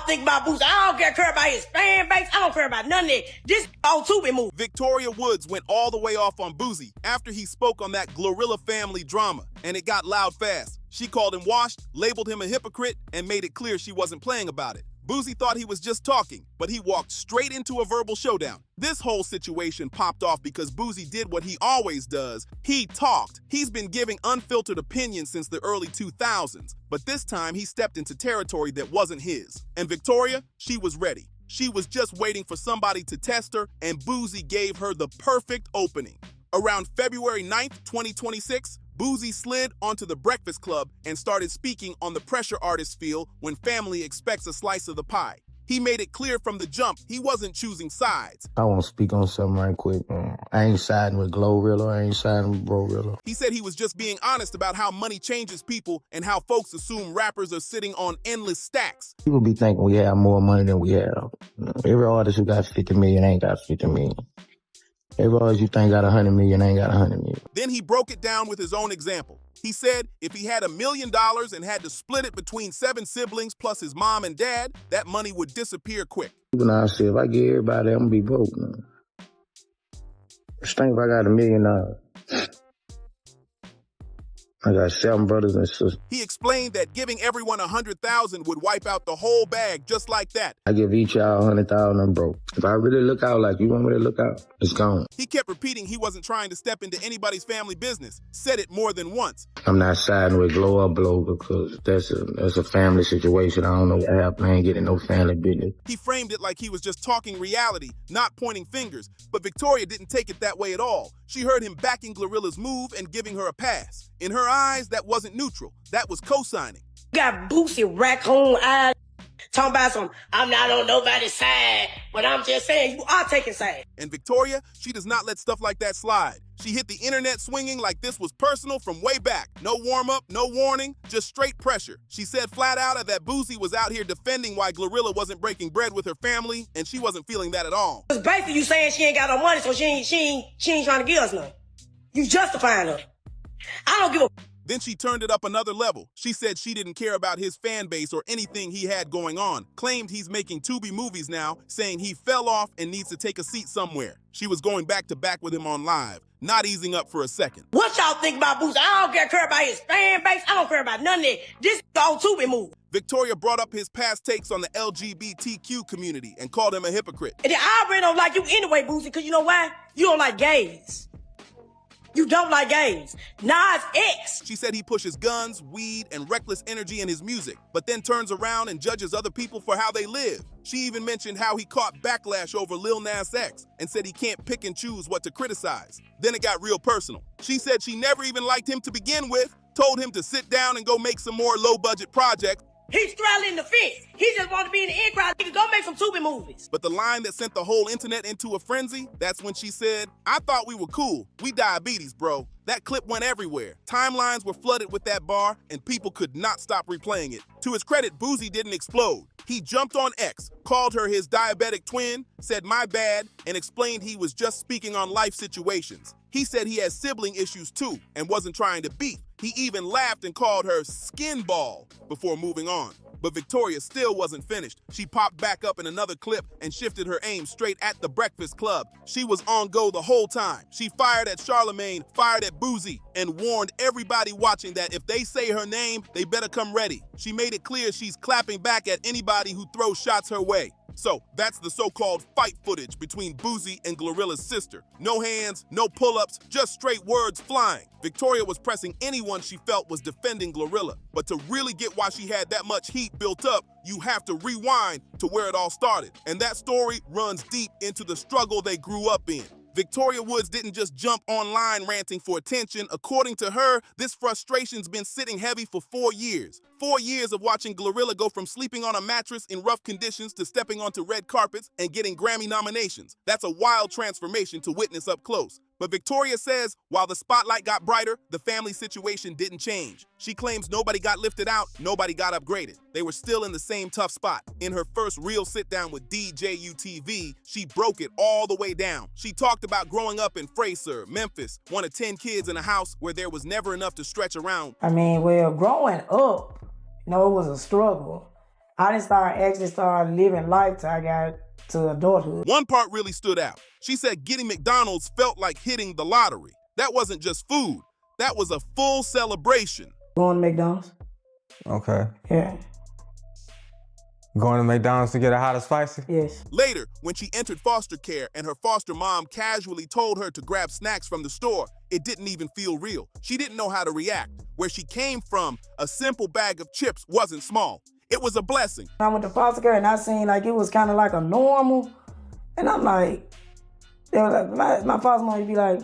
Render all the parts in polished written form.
think about Boosie? I don't care about his fan base. I don't care about none of that. This on Tubi movie. Victoria Woods went all the way off on Boosie after he spoke on that GloRilla family drama, and it got loud fast. She called him washed, labeled him a hypocrite, and made it clear she wasn't playing about it. Boosie thought he was just talking, but he walked straight into a verbal showdown. This whole situation popped off because Boosie did what he always does. He talked. He's been giving unfiltered opinions since the early 2000s, but this time he stepped into territory that wasn't his. And Victoria, she was ready. She was just waiting for somebody to test her, and Boosie gave her the perfect opening. Around February 9th, 2026, Boosie slid onto The Breakfast Club and started speaking on the pressure artist feel when family expects a slice of the pie. He made it clear from the jump he wasn't choosing sides. I want to speak on something right quick. I ain't siding with GloRilla. I ain't siding with GloRilla. He said he was just being honest about how money changes people and how folks assume rappers are sitting on endless stacks. People be thinking we have more money than we have. Every artist who got 50 million ain't got 50 million. Every artist you think got 100 million ain't got 100 million. Then he broke it down with his own example. He said if he had $1 million and had to split it between 7 siblings plus his mom and dad, that money would disappear quick. Even though I said, if I get everybody, I'm gonna be broke, man. Just think if I got $1 million. I got 7 brothers and sisters. He explained that giving everyone $100,000 would wipe out the whole bag just like that. I give each y'all $100,000, I'm broke. If I really look out like you want me to look out, it's gone. He kept repeating he wasn't trying to step into anybody's family business, said it more than once. I'm not siding with Glow or Blow because that's a family situation. I don't know what happened. I ain't getting no family business. He framed it like he was just talking reality, not pointing fingers. But Victoria didn't take it that way at all. She heard him backing GloRilla's move and giving her a pass. In her eyes, that wasn't neutral. That was co-signing. Got Boosie raccoon eyes. Talking about some, I'm not on nobody's side, but I'm just saying you are taking sides. And Victoria, she does not let stuff like that slide. She hit the internet swinging like this was personal from way back. No warm-up, no warning, just straight pressure. She said flat out that Boosie was out here defending why GloRilla wasn't breaking bread with her family, and she wasn't feeling that at all. It's basically you saying she ain't got no money, so she ain't trying to give us none. You justifying her. I don't give a... Then she turned it up another level. She said she didn't care about his fan base or anything he had going on. Claimed he's making Tubi movies now, saying he fell off and needs to take a seat somewhere. She was going back to back with him on live, not easing up for a second. What y'all think about Boosie? I don't care about his fan base. I don't care about none of that. This on Tubi movie. Victoria brought up his past takes on the LGBTQ community and called him a hypocrite. And I already don't like you anyway, Boosie, because you know why? You don't like gays. You don't like gays. Nas X. She said he pushes guns, weed, and reckless energy in his music, but then turns around and judges other people for how they live. She even mentioned how he caught backlash over Lil Nas X and said he can't pick and choose what to criticize. Then it got real personal. She said she never even liked him to begin with, told him to sit down and go make some more low-budget projects. He's straddling the fence. He just wanted to be in the in crowd. Nigga, go make some Tubi movies. But the line that sent the whole internet into a frenzy, that's when she said, I thought we were cool. We diabetes, bro. That clip went everywhere. Timelines were flooded with that bar, and people could not stop replaying it. To his credit, Boosie didn't explode. He jumped on X, called her his diabetic twin, said my bad, and explained he was just speaking on life situations. He said he has sibling issues too, and wasn't trying to beef. He even laughed and called her skin ball before moving on. But Victoria still wasn't finished. She popped back up in another clip and shifted her aim straight at The Breakfast Club. She was on go the whole time. She fired at Charlemagne, fired at Boosie, and warned everybody watching that if they say her name, they better come ready. She made it clear she's clapping back at anybody who throws shots her way. So that's the so-called fight footage between Boosie and GloRilla's sister. No hands, no pull-ups, just straight words flying. Victoria was pressing anyone she felt was defending GloRilla. But to really get why she had that much heat built up, you have to rewind to where it all started. And that story runs deep into the struggle they grew up in. Victoria Woods didn't just jump online ranting for attention. According to her, this frustration's been sitting heavy for 4 years. 4 years of watching GloRilla go from sleeping on a mattress in rough conditions to stepping onto red carpets and getting Grammy nominations. That's a wild transformation to witness up close. But Victoria says while the spotlight got brighter, the family situation didn't change. She claims nobody got lifted out, nobody got upgraded. They were still in the same tough spot. In her first real sit-down with DJUTV, she broke it all the way down. She talked about growing up in Fraser, Memphis, one of 10 kids in a house where there was never enough to stretch around. I mean, well, growing up, it was a struggle. I didn't start living life till I got to adulthood. One part really stood out. She said getting McDonald's felt like hitting the lottery. That wasn't just food. That was a full celebration. Going to McDonald's. Okay. Yeah. Going to McDonald's to get a hot or spicy? Yes. Later, when she entered foster care and her foster mom casually told her to grab snacks from the store, it didn't even feel real. She didn't know how to react. Where she came from, a simple bag of chips wasn't small. It was a blessing. I went to foster care and I seen like it was kind of like a normal, and I'm like, they were like, my foster mom would be like,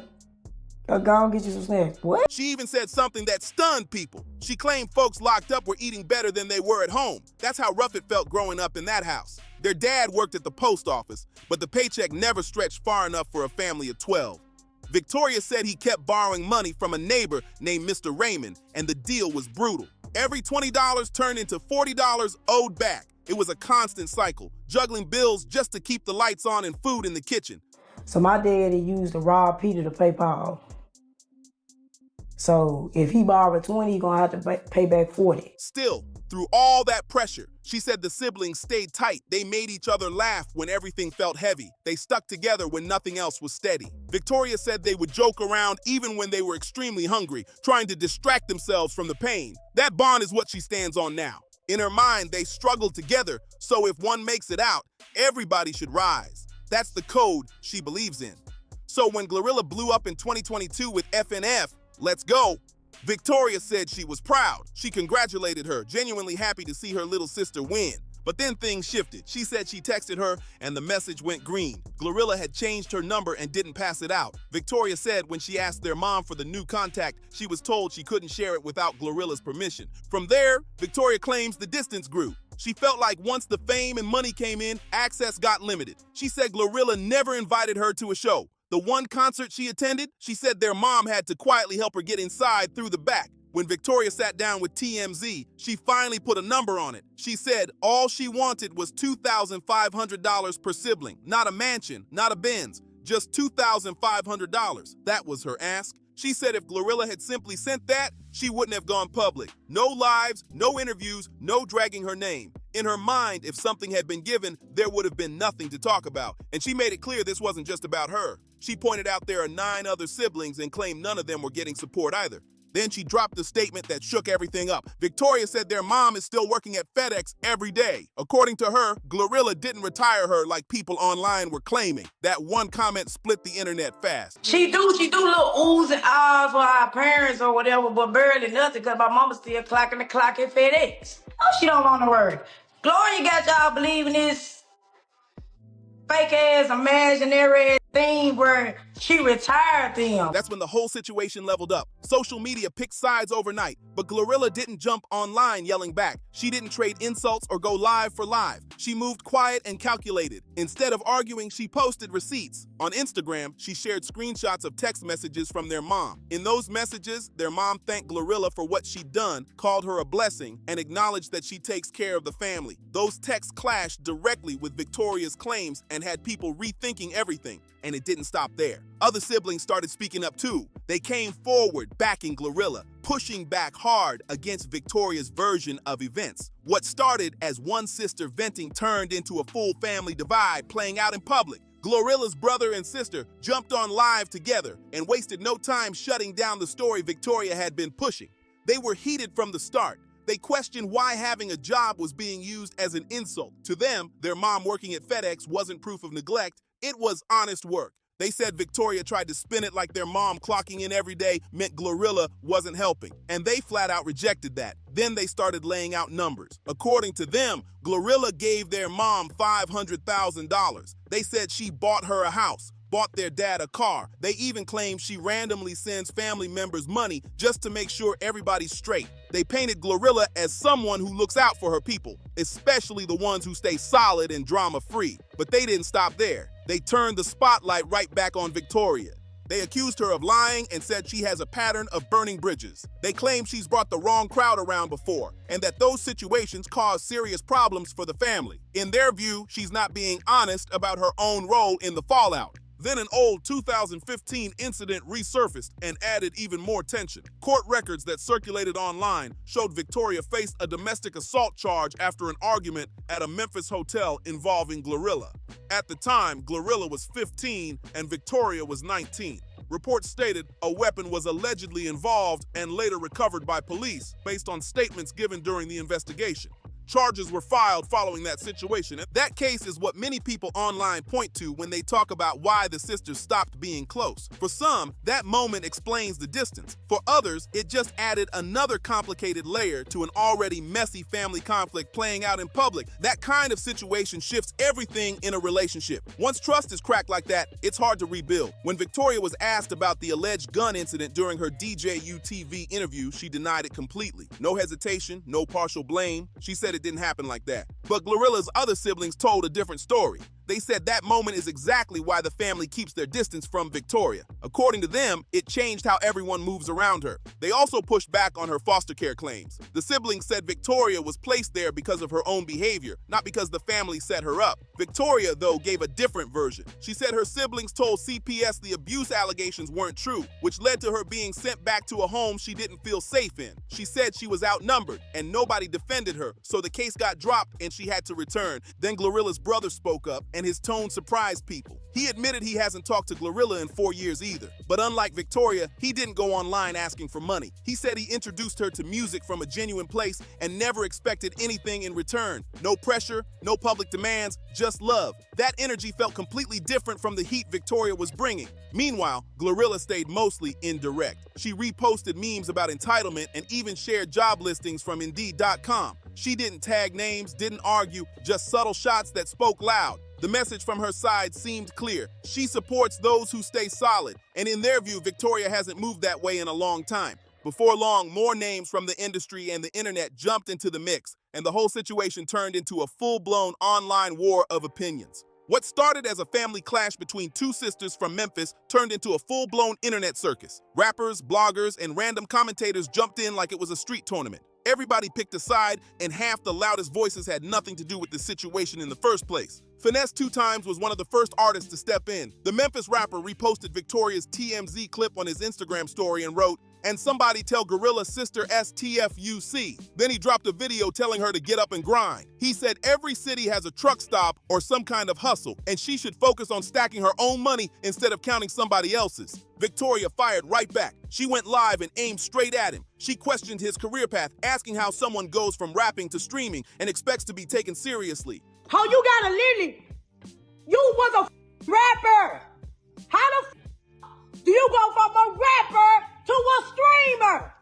go and get you some snacks. What? She even said something that stunned people. She claimed folks locked up were eating better than they were at home. That's how rough it felt growing up in that house. Their dad worked at the post office, but the paycheck never stretched far enough for a family of 12. Victoria said he kept borrowing money from a neighbor named Mr. Raymond, and the deal was brutal. Every $20 turned into $40 owed back. It was a constant cycle, juggling bills just to keep the lights on and food in the kitchen. So my daddy used to rob Peter to pay Paul. So if he borrowed 20, he's gonna have to pay back 40. Still, through all that pressure, she said the siblings stayed tight. They made each other laugh when everything felt heavy. They stuck together when nothing else was steady. Victoria said they would joke around even when they were extremely hungry, trying to distract themselves from the pain. That bond is what she stands on now. In her mind, they struggled together, so if one makes it out, everybody should rise. That's the code she believes in. So when GloRilla blew up in 2022 with FNF, Let's Go, Victoria said she was proud. She congratulated her, genuinely happy to see her little sister win. But then things shifted. She said she texted her and the message went green. GloRilla had changed her number and didn't pass it out. Victoria said when she asked their mom for the new contact, she was told she couldn't share it without GloRilla's permission. From there, Victoria claims the distance grew. She felt like once the fame and money came in, access got limited. She said GloRilla never invited her to a show. The one concert she attended, she said their mom had to quietly help her get inside through the back. When Victoria sat down with TMZ, she finally put a number on it. She said all she wanted was $2,500 per sibling. Not a mansion, not a Benz, just $2,500. That was her ask. She said if GloRilla had simply sent that, she wouldn't have gone public. No lives, no interviews, no dragging her name. In her mind, if something had been given, there would have been nothing to talk about. And she made it clear this wasn't just about her. She pointed out there are 9 other siblings and claimed none of them were getting support either. Then she dropped a statement that shook everything up. Victoria said their mom is still working at FedEx every day. According to her, GloRilla didn't retire her like people online were claiming. That one comment split the internet fast. She do little oohs and ahs for our parents or whatever, but barely nothing because my mama still clocking the clock at FedEx. Oh, she don't want to work. Gloria got y'all believing this fake ass imaginary thing where she retired them. That's when the whole situation leveled up. Social media picked sides overnight, but GloRilla didn't jump online yelling back. She didn't trade insults or go live for live. She moved quiet and calculated. Instead of arguing, she posted receipts. On Instagram, she shared screenshots of text messages from their mom. In those messages, their mom thanked GloRilla for what she'd done, called her a blessing, and acknowledged that she takes care of the family. Those texts clashed directly with Victoria's claims and had people rethinking everything. And it didn't stop there. Other siblings started speaking up too. They came forward backing GloRilla, pushing back hard against Victoria's version of events. What started as one sister venting turned into a full family divide playing out in public. GloRilla's brother and sister jumped on live together and wasted no time shutting down the story Victoria had been pushing. They were heated from the start. They questioned why having a job was being used as an insult. To them, their mom working at FedEx wasn't proof of neglect. It was honest work. They said Victoria tried to spin it like their mom clocking in every day meant GloRilla wasn't helping, and they flat out rejected that. Then they started laying out numbers. According to them, GloRilla gave their mom $500,000. They said she bought her a house, bought their dad a car. They even claimed she randomly sends family members money just to make sure everybody's straight. They painted GloRilla as someone who looks out for her people, especially the ones who stay solid and drama-free. But they didn't stop there. They turned the spotlight right back on Victoria. They accused her of lying and said she has a pattern of burning bridges. They claim she's brought the wrong crowd around before, and that those situations cause serious problems for the family. In their view, she's not being honest about her own role in the fallout. Then an old 2015 incident resurfaced and added even more tension. Court records that circulated online showed Victoria faced a domestic assault charge after an argument at a Memphis hotel involving GloRilla. At the time, GloRilla was 15 and Victoria was 19. Reports stated a weapon was allegedly involved and later recovered by police based on statements given during the investigation. Charges were filed following that situation. That case is what many people online point to when they talk about why the sisters stopped being close. For some, that moment explains the distance. For others, it just added another complicated layer to an already messy family conflict playing out in public. That kind of situation shifts everything in a relationship. Once trust is cracked like that, it's hard to rebuild. When Victoria was asked about the alleged gun incident during her DJU TV interview, she denied it completely. No hesitation, no partial blame. She said it didn't happen like that. But GloRilla's other siblings told a different story. They said that moment is exactly why the family keeps their distance from Victoria. According to them, it changed how everyone moves around her. They also pushed back on her foster care claims. The siblings said Victoria was placed there because of her own behavior, not because the family set her up. Victoria, though, gave a different version. She said her siblings told CPS the abuse allegations weren't true, which led to her being sent back to a home she didn't feel safe in. She said she was outnumbered and nobody defended her, so the case got dropped and she had to return. Then GloRilla's brother spoke up, and his tone surprised people. He admitted he hasn't talked to GloRilla in 4 years either. But unlike Victoria, he didn't go online asking for money. He said he introduced her to music from a genuine place and never expected anything in return. No pressure, no public demands, just love. That energy felt completely different from the heat Victoria was bringing. Meanwhile, GloRilla stayed mostly indirect. She reposted memes about entitlement and even shared job listings from Indeed.com. She didn't tag names, didn't argue, just subtle shots that spoke loud. The message from her side seemed clear. She supports those who stay solid, and in their view, Victoria hasn't moved that way in a long time. Before long, more names from the industry and the internet jumped into the mix, and the whole situation turned into a full-blown online war of opinions. What started as a family clash between two sisters from Memphis turned into a full-blown internet circus. Rappers, bloggers, and random commentators jumped in like it was a street tournament. Everybody picked a side, and half the loudest voices had nothing to do with the situation in the first place. Finesse 2 Times was one of the first artists to step in. The Memphis rapper reposted Victoria's TMZ clip on his Instagram story and wrote, "And somebody tell Gorilla's sister STFUC." Then he dropped a video telling her to get up and grind. He said every city has a truck stop or some kind of hustle, and she should focus on stacking her own money instead of counting somebody else's. Victoria fired right back. She went live and aimed straight at him. She questioned his career path, asking how someone goes from rapping to streaming and expects to be taken seriously. How you got a lily? You was a rapper. How the do you go from a rapper to a streamer?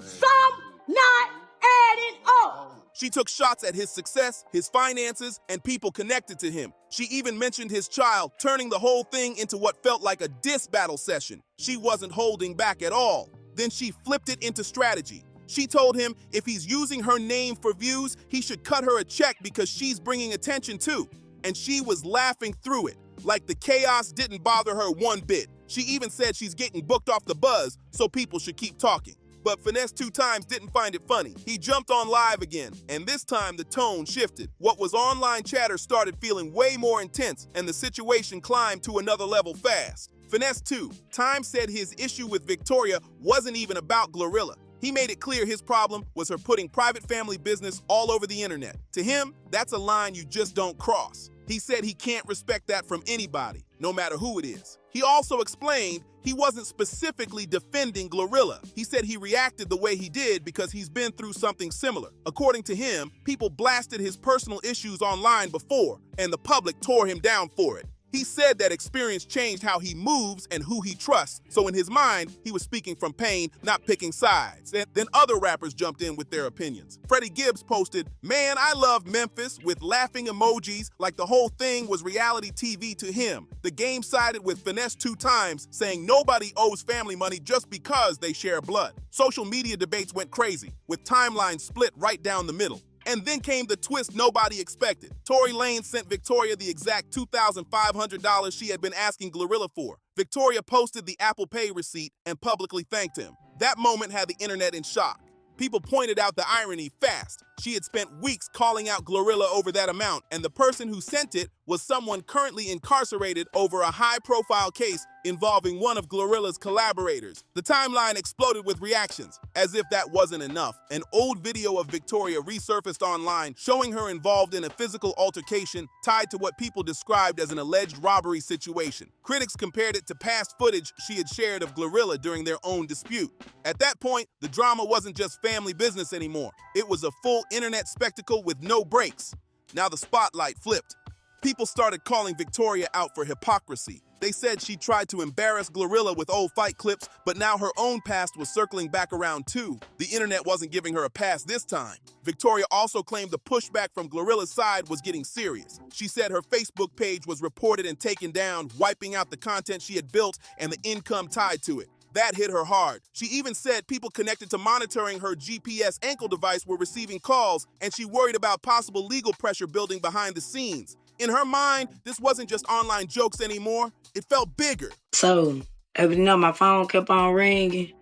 Some not adding up. She took shots at his success, his finances, and people connected to him. She even mentioned his child, turning the whole thing into what felt like a diss battle session. She wasn't holding back at all. Then she flipped it into strategy. She told him if he's using her name for views, he should cut her a check because she's bringing attention too. And she was laughing through it, like the chaos didn't bother her one bit. She even said she's getting booked off the buzz, so people should keep talking. But Finesse 2 Times didn't find it funny. He jumped on live again, and this time the tone shifted. What was online chatter started feeling way more intense, and the situation climbed to another level fast. Finesse 2 Times said his issue with Victoria wasn't even about GloRilla. He made it clear his problem was her putting private family business all over the internet. To him, that's a line you just don't cross. He said he can't respect that from anybody, no matter who it is. He also explained he wasn't specifically defending GloRilla. He said he reacted the way he did because he's been through something similar. According to him, people blasted his personal issues online before, and the public tore him down for it. He said that experience changed how he moves and who he trusts, so in his mind, he was speaking from pain, not picking sides. And then other rappers jumped in with their opinions. Freddie Gibbs posted, "Man, I love Memphis," with laughing emojis like the whole thing was reality TV to him. The game sided with Finesse 2 Times, saying nobody owes family money just because they share blood. Social media debates went crazy, with timelines split right down the middle. And then came the twist nobody expected. Tory Lanez sent Victoria the exact $2,500 she had been asking GloRilla for. Victoria posted the Apple Pay receipt and publicly thanked him. That moment had the internet in shock. People pointed out the irony fast. She had spent weeks calling out GloRilla over that amount, and the person who sent it was someone currently incarcerated over a high-profile case involving one of GloRilla's collaborators. The timeline exploded with reactions. As if that wasn't enough, an old video of Victoria resurfaced online showing her involved in a physical altercation tied to what people described as an alleged robbery situation. Critics compared it to past footage she had shared of GloRilla during their own dispute. At that point, the drama wasn't just family business anymore. It was a full internet spectacle with no breaks. Now the spotlight flipped. People started calling Victoria out for hypocrisy. They said she tried to embarrass GloRilla with old fight clips, but now her own past was circling back around too. The internet wasn't giving her a pass this time. Victoria also claimed the pushback from GloRilla's side was getting serious. She said her Facebook page was reported and taken down, wiping out the content she had built and the income tied to it. That hit her hard. She even said people connected to monitoring her GPS ankle device were receiving calls, and she worried about possible legal pressure building behind the scenes. In her mind, this wasn't just online jokes anymore. It felt bigger. So, my phone kept on ringing.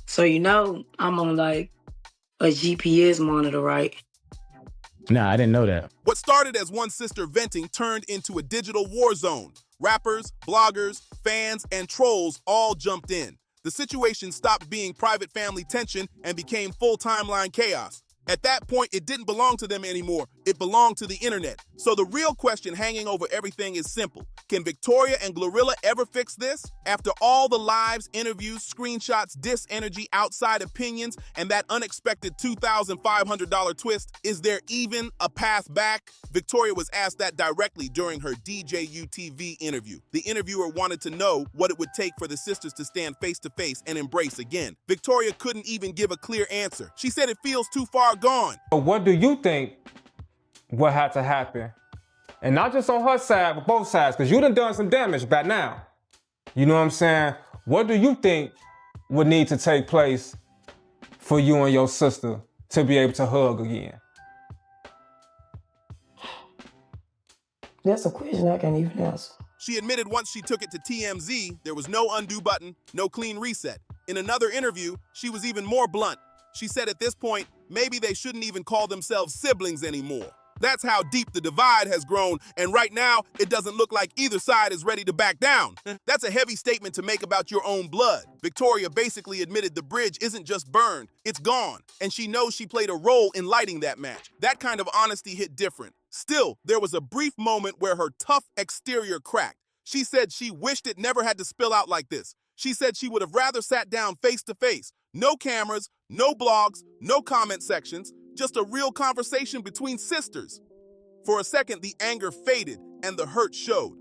So, I'm on like a GPS monitor, right? Nah, I didn't know that. What started as one sister venting turned into a digital war zone. Rappers, bloggers, fans, and trolls all jumped in. The situation stopped being private family tension and became full timeline chaos. At that point, it didn't belong to them anymore. It belonged to the internet. So the real question hanging over everything is simple. Can Victoria and GloRilla ever fix this? After all the lives, interviews, screenshots, diss energy, outside opinions, and that unexpected $2,500 twist, is there even a path back? Victoria was asked that directly during her DJU TV interview. The interviewer wanted to know what it would take for the sisters to stand face to face and embrace again. Victoria couldn't even give a clear answer. She said it feels too far gone. But what do you think what had to happen? And not just on her side, but both sides, because you done some damage back now. You know what I'm saying? What do you think would need to take place for you and your sister to be able to hug again? That's a question I can't even answer. She admitted once she took it to TMZ, there was no undo button, no clean reset. In another interview, she was even more blunt. She said at this point, maybe they shouldn't even call themselves siblings anymore. That's how deep the divide has grown, and right now, it doesn't look like either side is ready to back down. That's a heavy statement to make about your own blood. Victoria basically admitted the bridge isn't just burned, it's gone, and she knows she played a role in lighting that match. That kind of honesty hit different. Still, there was a brief moment where her tough exterior cracked. She said she wished it never had to spill out like this. She said she would have rather sat down face to face. No cameras, no blogs, no comment sections, just a real conversation between sisters. For a second, the anger faded and the hurt showed.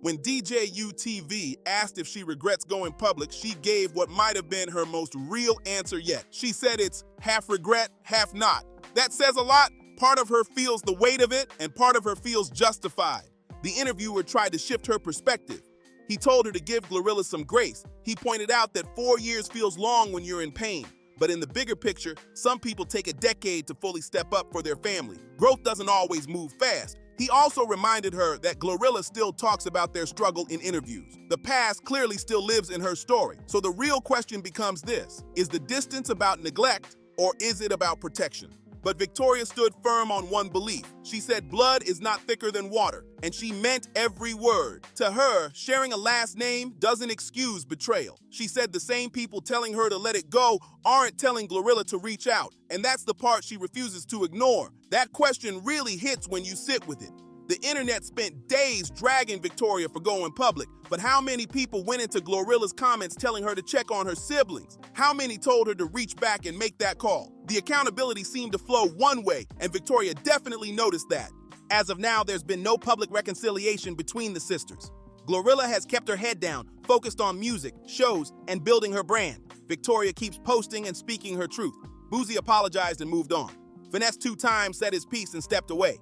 When DJU TV asked if she regrets going public, she gave what might have been her most real answer yet. She said it's half regret, half not. That says a lot. Part of her feels the weight of it, and part of her feels justified. The interviewer tried to shift her perspective. He told her to give GloRilla some grace. He pointed out that 4 years feels long when you're in pain. But in the bigger picture, some people take a decade to fully step up for their family. Growth doesn't always move fast. He also reminded her that GloRilla still talks about their struggle in interviews. The past clearly still lives in her story. So the real question becomes this: is the distance about neglect, or is it about protection? But Victoria stood firm on one belief. She said blood is not thicker than water, and she meant every word. To her, sharing a last name doesn't excuse betrayal. She said the same people telling her to let it go aren't telling GloRilla to reach out, and that's the part she refuses to ignore. That question really hits when you sit with it. The internet spent days dragging Victoria for going public, but how many people went into GloRilla's comments telling her to check on her siblings? How many told her to reach back and make that call? The accountability seemed to flow one way, and Victoria definitely noticed that. As of now, there's been no public reconciliation between the sisters. GloRilla has kept her head down, focused on music, shows, and building her brand. Victoria keeps posting and speaking her truth. Boosie apologized and moved on. Finesse 2 times said his piece and stepped away.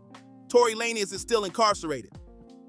Tory Lanez is still incarcerated.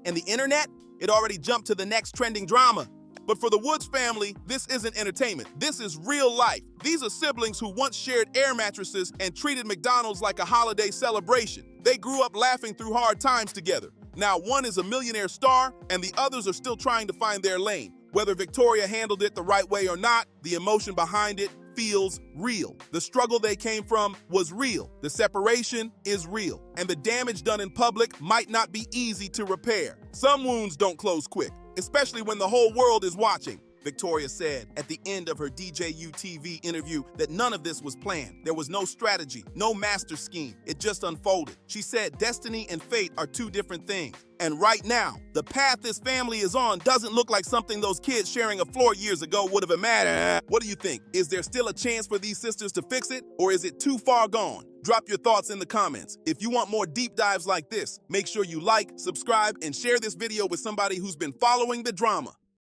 And the internet? It already jumped to the next trending drama. But for the Woods family, this isn't entertainment. This is real life. These are siblings who once shared air mattresses and treated McDonald's like a holiday celebration. They grew up laughing through hard times together. Now one is a millionaire star, and the others are still trying to find their lane. Whether Victoria handled it the right way or not, the emotion behind it feels real. The struggle they came from was real. The separation is real. And the damage done in public might not be easy to repair. Some wounds don't close quick, especially when the whole world is watching. Victoria said at the end of her DJU TV interview that none of this was planned. There was no strategy, no master scheme. It just unfolded. She said destiny and fate are two different things. And right now, the path this family is on doesn't look like something those kids sharing a floor years ago would have imagined. What do you think? Is there still a chance for these sisters to fix it? Or is it too far gone? Drop your thoughts in the comments. If you want more deep dives like this, make sure you like, subscribe, and share this video with somebody who's been following the drama.